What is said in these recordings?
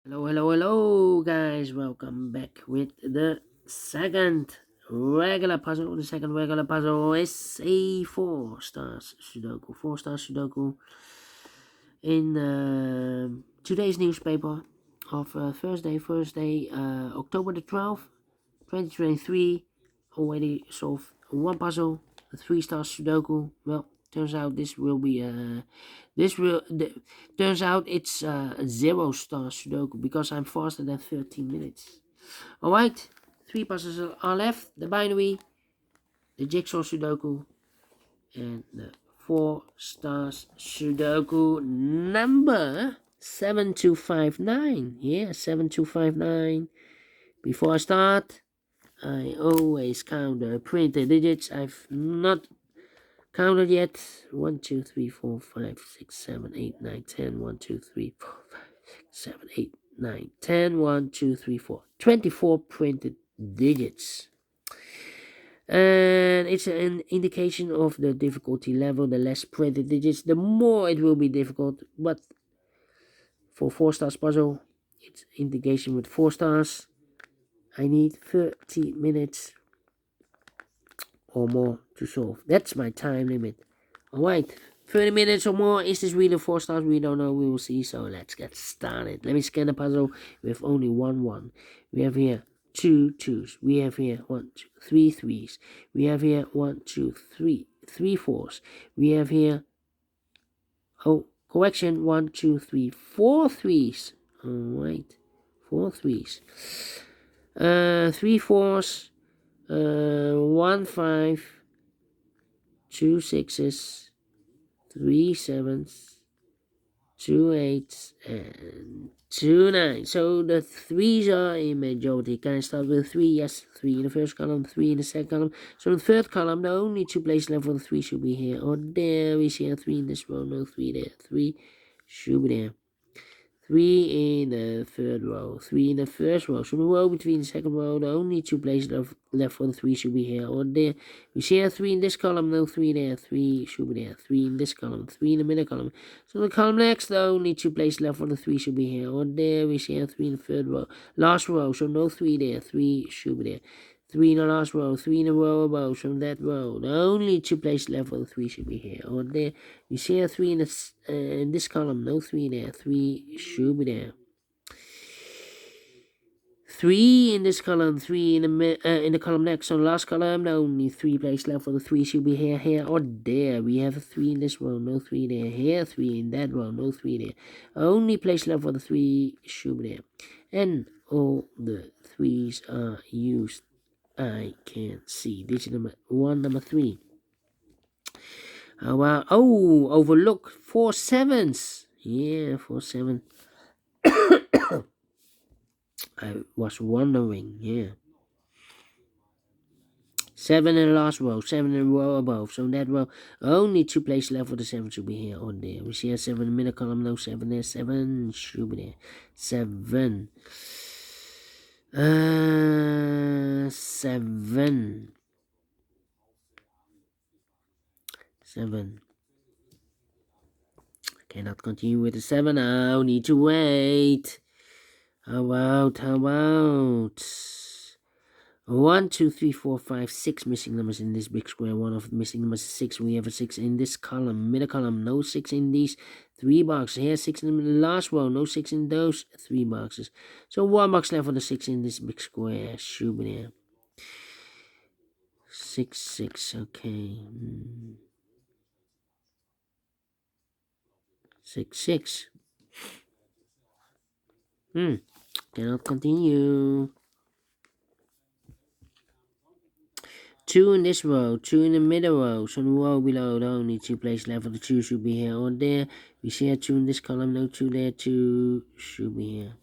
Hello, guys. Welcome back with the second regular puzzle. The second regular puzzle is a four stars Sudoku. Four stars Sudoku in today's newspaper of Thursday, October the 12th, 2023. Already solved one puzzle, a three-star Sudoku. Well, turns out this will be turns out it's a zero-star Sudoku because I'm faster than 13 minutes. All right, three puzzles are left: the binary, the jigsaw Sudoku, and the four stars Sudoku number 7259. Yeah, 7259. Before I start, I always count the printed digits. I've not counted yet. 1, 2, 3, 4, 5, 6, 7, 8, 9, 10. 1, 2, 3, 4, 5, 6, 7, 8, 9, 10. 1, 2, 3, 4. 24 printed digits. And it's an indication of the difficulty level. The less printed digits, the more it will be difficult. But for 4 stars puzzle, it's indication with 4 stars. I need 30 minutes or more to solve. That's my time limit. Alright, 30 minutes or more. Is this really 4 stars? We don't know. We will see. So let's get started. Let me scan the puzzle with only one 1. We have here 2 2s. We have here 1, 2, 3 3s. We have here 1, 2, 3 3 4s. We have here, oh, correction, 1, 2, 3 4 3s. Alright, 4 3s. 3 4s. 1 5, 2 6s, 3 7s, 2 8s, and 2 9s. So the 3s are a majority. Can I start with 3? Yes, 3 in the first column, 3 in the second column. So in the third column, the only 2 places left for the 3 should be here or there. We see a 3 in this row, no 3 there. 3 should be there. 3 in the third row, 3 in the first row. So the row between the second row, the only 2 places left for the 3 should be here or there. We see a 3 in this column, no 3 there. 3 should be there. 3 in this column, 3 in the middle column. So the column next, the only 2 places left for the 3 should be here or there. We see a 3 in the third row, last row. So no 3 there. 3 should be there. 3 in the last row, 3 in the row above, from that row. The only 2 places left for the 3 should be here or there. You see a 3 in this column, no 3 there. 3 should be there. 3 in this column, 3 in the column next. So the last column, the only 3 places left for the 3 should be here or there. We have a 3 in this row, no 3 there. Here, 3 in that row, no 3 there. Only place left for the 3 should be there. And all the 3s are used. I can't see. Digit number 1, number 3. Oh, wow. Oh, overlook 4 7s. Yeah, 4 7. I was wondering, yeah. 7 in the last row, 7 in the row above. So in that row, only 2 places left for the 7 should be here or there. We see a 7 in the middle column, no 7 there. 7 should be there. 7. 7. 7. Cannot continue with the 7 now. Need to wait. How about 1, 2, 3, 4, 5, 6 missing numbers in this big square. One of the missing numbers is 6. We have a 6 in this column, middle column. No 6 in these 3 boxes. Here, 6 in the last row. No 6 in those 3 boxes. So 1 box left for the 6 in this big square. Should be there. 6, 6. Okay. 6, 6. Cannot continue. 2 in this row, 2 in the middle row. So the row below, the only 2 places left for the 2 should be here or there. We see a 2 in this column, no 2 there, 2 should be here.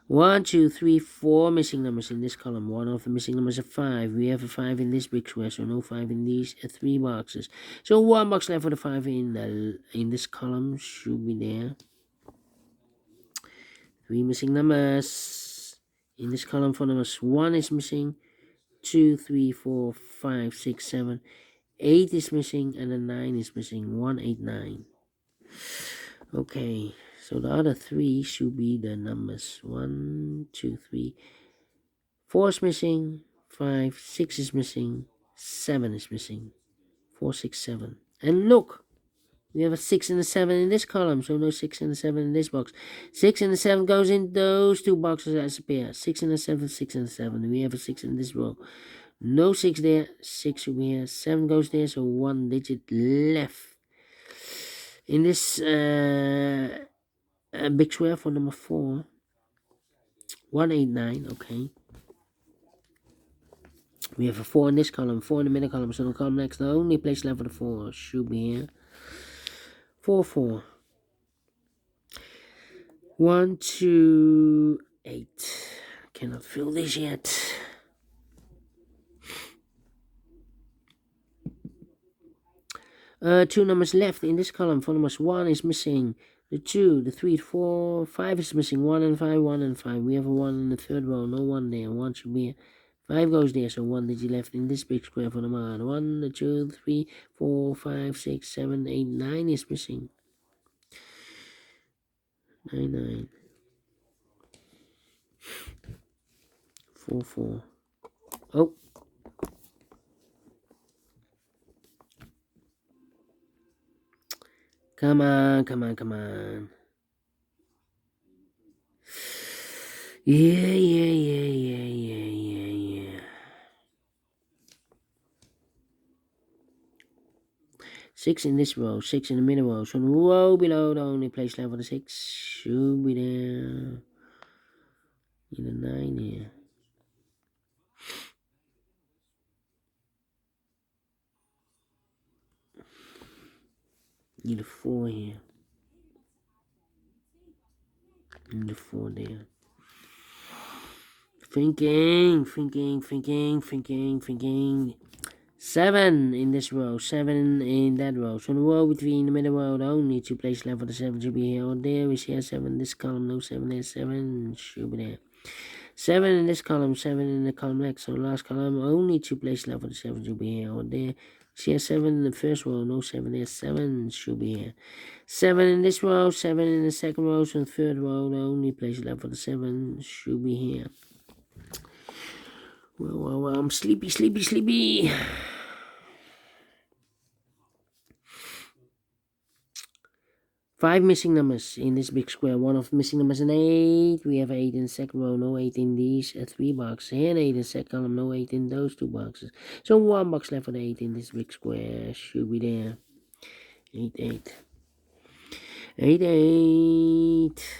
1, 2, 3, 4 missing numbers in this column. One of the missing numbers is 5. We have a 5 in this big square, so no 5 in these 3 boxes. So 1 box left for the 5 in this column should be there. 3 missing numbers in this column for numbers. 1 is missing. 2, 3, 4, 5, 6, 7, 8 is missing, and a 9 is missing. 1, 8, 9. Okay, So the other 3 should be the numbers 1, 2, 3. 4 is missing, 5, 6 is missing, 7 is missing. 4, 6, 7. And look, we have a 6 and a 7 in this column, so no 6 and a 7 in this box. 6 and a 7 goes in those 2 boxes as a pair. 6 and a 7, 6 and a 7. We have a 6 in this row. No 6 there, 6 over here, 7 goes there, so 1 digit left. In this big square for number 4, 189, okay. We have a 4 in this column, 4 in the middle column, so the column next, the only place left for the 4 should be here. 4, 4. 1, 2, 8. Cannot fill this yet. Two numbers left in this column. For numbers 1 is missing. The 2, the 3, 4, 5 is missing. 1 and 5, 1 and 5. We have a 1 in the third row. No 1 there. 1 should be here. 5 goes there, so 1 digit left in this big square for number 1, the 2, 3, 4, 5, 6, 7, 8, 9 is missing. 9, 9. 4, 4. Oh. Come on, come on, come on. Yeah. 6 in this row, 6 in the middle row. So the row below, the only place left for the 6 should be there. Need a 9 here. Need a 4 here. Need a 4 there. Thinking. 7 in this row, 7 in that row. So the row between the middle row, the only 2 places left for the 7 should be here or there. We see a 7 in this column, no 7 there, 7 should be there. 7 in this column, 7 in the column next. So the last column, only 2 places left for the 7 should be here or there. See a 7 in the first row, no 7 there, 7 should be here. 7 in this row, 7 in the second row, so the third row, the only place left for the 7 should be here. Well, I'm sleepy. 5 missing numbers in this big square. One of the missing numbers is an 8. We have 8 in the second row, no 8 in these 3 boxes. And 8 in the second column, no 8 in those 2 boxes. So 1 box left for the 8 in this big square. Should be there. 8, 8. 8, 8.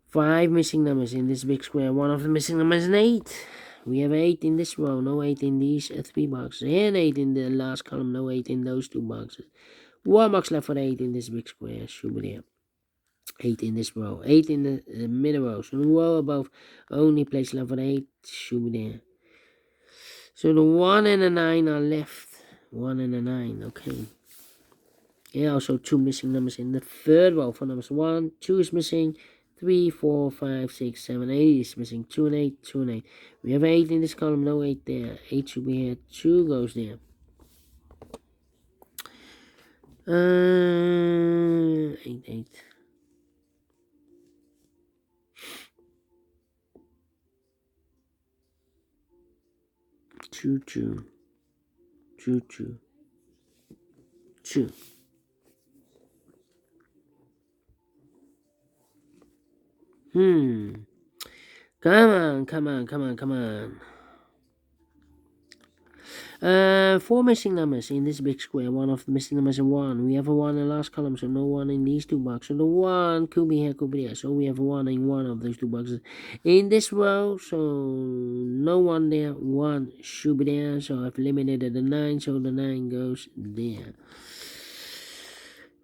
5 missing numbers in this big square. One of the missing numbers is an 8. We have 8 in this row, no 8 in these 3 boxes. And 8 in the last column, no 8 in those 2 boxes. 1 box left for the 8 in this big square. Should be there. 8 in this row. 8 in the middle row. So the row above, only place left for the 8 should be there. So the 1 and the 9 are left. 1 and the 9, okay. And also 2 missing numbers in the third row. For numbers 1, 2 is missing. 3, 4, 5, 6, 7, 8 is missing. 2 and 8, 2 and 8. We have 8 in this column, no 8 there. 8 should be here. 2 goes there. 8, 8. 2, 2. 2, 2. 2. Come on. 4 missing numbers in this big square. One of the missing numbers is 1. We have a 1 in the last column, so no 1 in these 2 boxes. So the 1 could be here, could be there. So we have a 1 in one of those 2 boxes. In this row, so no 1 there. 1 should be there. So I've eliminated the 9, so the 9 goes there.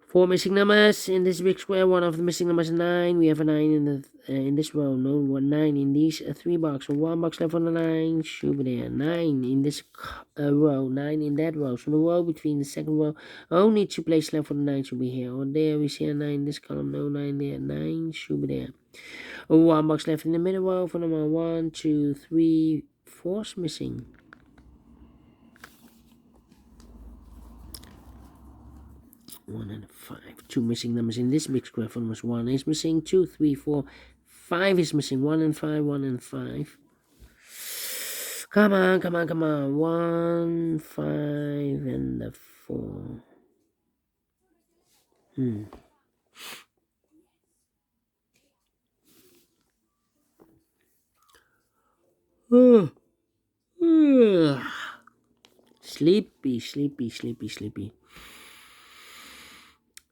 4 missing numbers in this big square. One of the missing numbers is 9. We have a 9 in this row. No 9 in these 3 boxes. So 1 box left on the 9 should be there. 9 in this row. 9 in that row. So the row between the second row. Only 2 places left for the 9 should be here. Or there we see a 9 in this column. No 9 there. 9 should be there. 1 box left in the middle row for number 1, 2, 3, 4 is missing. 1 and a 5. 2 missing numbers in this big square. For numbers 1 is missing, 2, 3, 4, 5 is missing, 1 and 5, 1 and 5. Come on, come on, come on. 1, 5, and the 4. Sleepy, sleepy, sleepy, sleepy.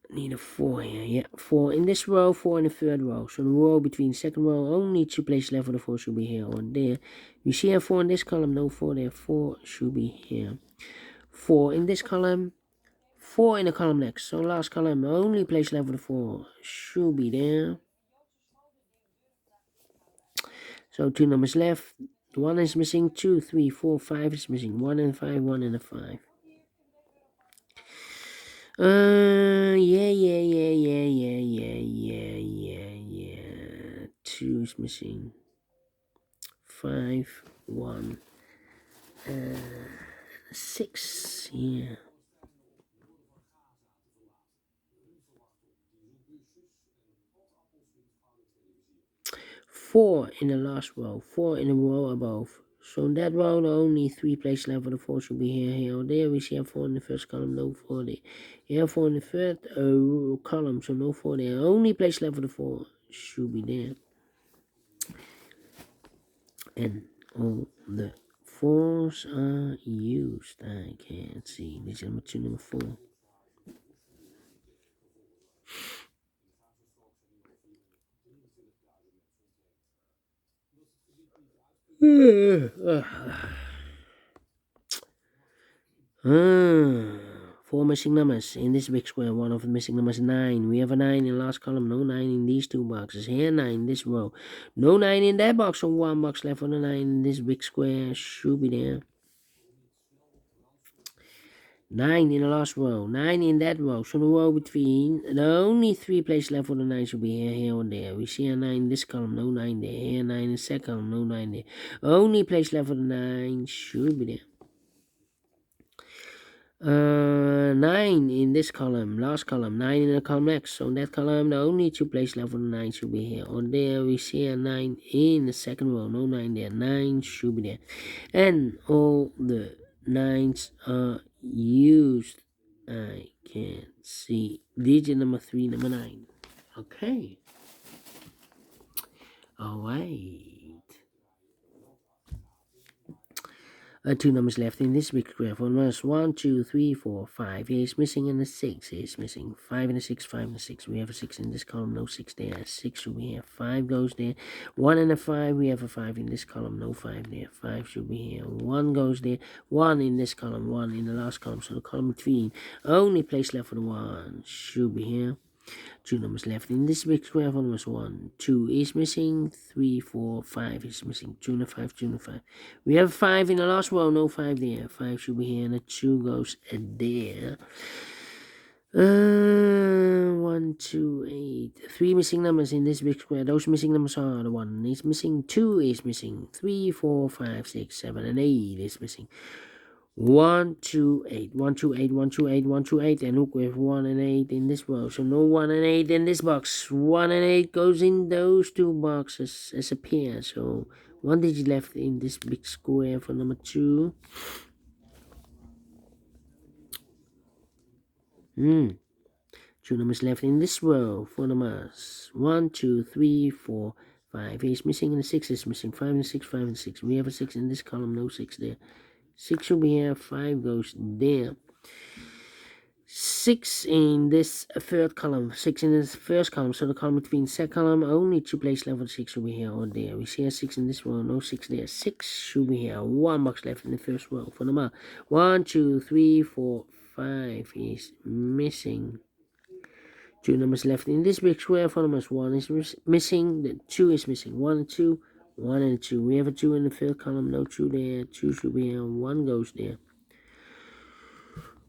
Need a 4 here. Yeah, 4 in this row, 4 in the third row. So the row between second row, only 2 places left for the 4 should be here or there. You see a 4 in this column, no 4 there. 4 should be here. 4 in this column, 4 in the column next. So last column, only place left for the 4 should be there. So 2 numbers left. 1 is missing, 2, 3, 4, 5 is missing. 1 and 5, 1 and a 5. Yeah. 2 is missing. 5, 1, 6, yeah. 4 in the last row, 4 in the row above. So in that row, the only 3 places left for the 4 should be here or there. We see a 4 in the first column, no 4 there. Here 4 in the third column, so no 4 there. Only place left for the 4 should be there. And all the 4s are used. I can't see. This is number 2, number 4. Four missing numbers in this big square. One of the missing numbers 9. We have a 9 in the last column. No 9 in these 2 boxes. Here 9 in this row. No 9 in that box. So 1 box left for the 9 in this big square. Should be there. 9 in the last row. 9 in that row. So the row between. The only 3 places left for the 9 should be here or there. We see a 9 in this column. No 9 there. Here 9 in the second column. No 9 there. Only place left for the 9 should be there. 9 in this column, last column, 9 in the column next. So in that column, the only 2 places left for the 9 should be here or there. We see a 9 in the second row, no 9 there. 9 should be there. And all the 9s are used. I can't see. Digit number 3, number 9. Okay. Alright. 2 numbers left in this big square. For numbers 1, 2, 3, 4, 5 is missing, and the 6 is missing. 5 and a 6, 5 and a 6. We have a 6 in this column, no 6 there. 6 should be here. 5 goes there. 1 and a 5, we have a 5 in this column, no 5 there. 5 should be here. 1 goes there. 1 in this column, 1 in the last column. So the column between, only place left for the 1 should be here. 2 numbers left in this big square. For numbers 1, 2 is missing, 3, 4, 5 is missing, 2 and a 5, 2 and a 5. We have 5 in the last row, no 5 there. 5 should be here, and a 2 goes there. 1, 2, 8. 3 missing numbers in this big square. Those missing numbers are the 1 is missing, 2 is missing, 3, 4, 5, 6, 7, and 8 is missing. 1, 2, 8, 1, 2, 8, 1, 2, 8, 1, 2, 8, and look, we have 1 and 8 in this row, so no 1 and 8 in this box. 1 and 8 goes in those 2 boxes as a pair, so 1 digit left in this big square for number 2. 2 numbers left in this row for numbers 1, 2, 3, 4, 5 is missing, and the 6 is missing. 5 and 6, 5 and 6. We have a 6 in this column, no 6 there. 6 should be here, 5 goes there. 6 in this third column, 6 in this first column, so the column between second column, only 2 places left for the 6 should be here or there. We see a 6 in this row, no 6 there. 6 should be here, 1 box left in the first row. For number 1, 2, 3, 4, 5 is missing. 2 numbers left in this big square. For numbers 1 is missing, the 2 is missing. 1 and 2, 1 and 2. We have a 2 in the third column, no 2 there. 2 should be here, 1 goes there.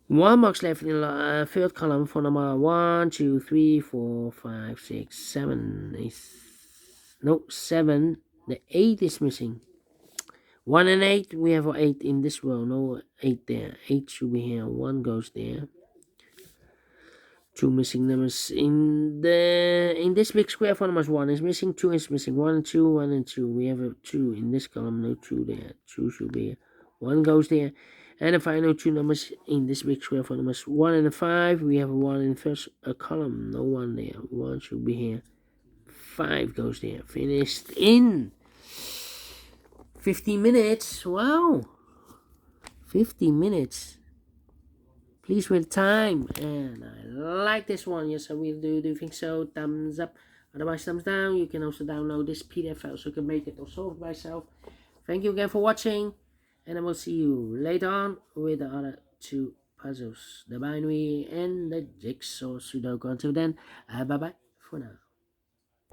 1 box left in the third column for number 1, 2, 3, 4, 5, 6, 7 is no 7. The 8 is missing. 1 and 8, we have an 8 in this row, no 8 there. 8 should be here, 1 goes there. 2 missing numbers in this big square. For numbers 1 is missing, 2 is missing, 1 and 2, 1 and 2. We have a 2 in this column, no 2 there. 2 should be here. 1 goes there. And the final 2 numbers in this big square. For numbers 1 and 5, we have a 1 in the first column, no 1 there. 1 should be here. 5 goes there. Finished in 15 minutes. Wow, 15 minutes. Please with time, and I like this one. Yes, I will do you think so? Thumbs up, otherwise thumbs down. You can also download this PDF file so you can make it or solve it by yourself. Thank you again for watching, and I will see you later on with the other 2 puzzles, the binary and the jigsaw Sudoku. Until then, bye bye for now.